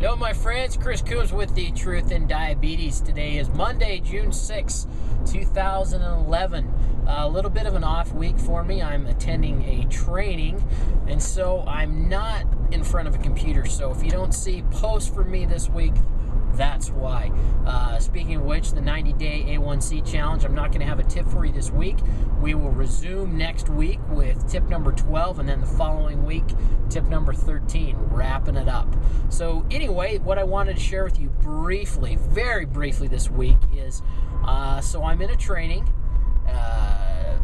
Yo, my friends, Chris Coombs with the Truth in Diabetes. Today is Monday, June 6, 2011. A little bit of an off week for me. I'm attending a training, and so I'm not in front of a computer. So if you don't see posts for me this week, that's why. Speaking of which, the 90-day A1C challenge, I'm not going to have a tip for you this week. We will resume next week with tip number 12, and then the following week, tip number 13, wrapping it up. So anyway, what I wanted to share with you briefly, very briefly this week is, so I'm in a training.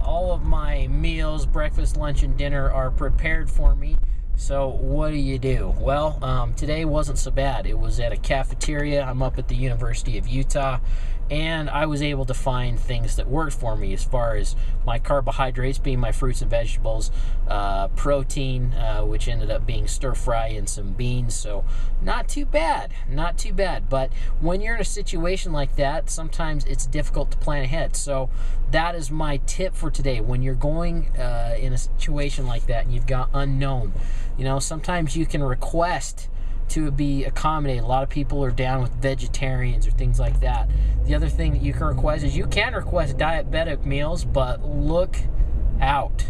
All of my meals, breakfast, lunch, and dinner are prepared for me. So what do? Well, today wasn't so bad. It was at a cafeteria. I'm up at the University of Utah, and I was able to find things that worked for me as far as my carbohydrates being my fruits and vegetables, protein, which ended up being stir fry and some beans. So not too bad, not too bad. But when you're in a situation like that, sometimes it's difficult to plan ahead. So that is my tip for today. When you're going in a situation like that and you've got unknown, you know, sometimes you can request to be accommodated. A lot of people are down with vegetarians or things like that. The other thing that you can request is you can request diabetic meals, but look out.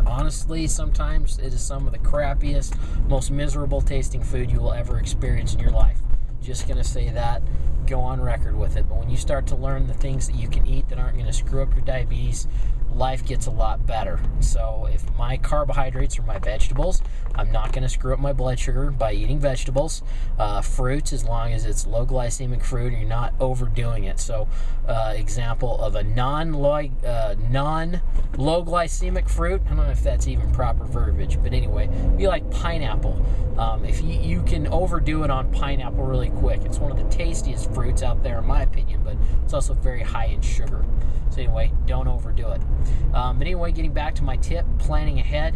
Honestly, sometimes it is some of the crappiest, most miserable tasting food you will ever experience in your life. Just gonna say that, go on record with it. But when you start to learn the things that you can eat that aren't gonna screw up your diabetes, life gets a lot better. So if my carbohydrates are my vegetables, I'm not going to screw up my blood sugar by eating vegetables. Fruits, as long as it's low glycemic fruit and you're not overdoing it. So example of a non-low glycemic fruit, I don't know if that's even proper verbiage, but anyway, be like pineapple. If you can overdo it on pineapple really quick. It's one of the tastiest fruits out there in my opinion, but it's also very high in sugar. So anyway, don't overdo it. But anyway, getting back to my tip, planning ahead.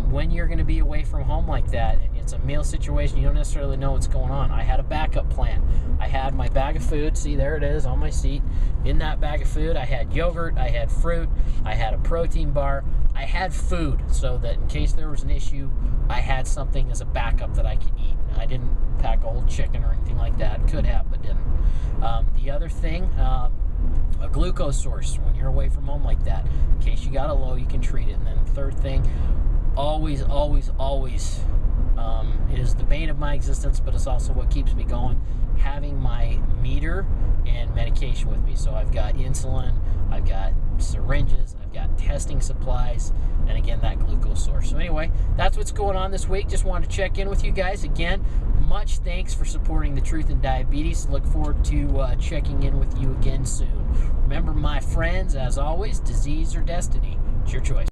When you're going to be away from home like that, and it's a meal situation, you don't necessarily know what's going on. I had a backup plan. I had my bag of food. See, there it is on my seat. In that bag of food, I had yogurt, I had fruit, I had a protein bar, I had food, so that in case there was an issue, I had something as a backup that I could eat. I didn't pack a whole chicken or anything like that. Could have, but didn't. The other thing, a glucose source when you're away from home like that. In case you got a low, you can treat it. And then the third thing, always is the bane of my existence, but it's also what keeps me going, having my meter and medication with me. So I've got insulin, I've got syringes, I've got testing supplies, and again, that glucose source. So anyway, that's what's going on this week. Just wanted to check in with you guys. Again, much thanks for supporting the Truth in Diabetes. Look forward to checking in with you again soon. Remember, my friends, as always, disease or destiny, it's your choice.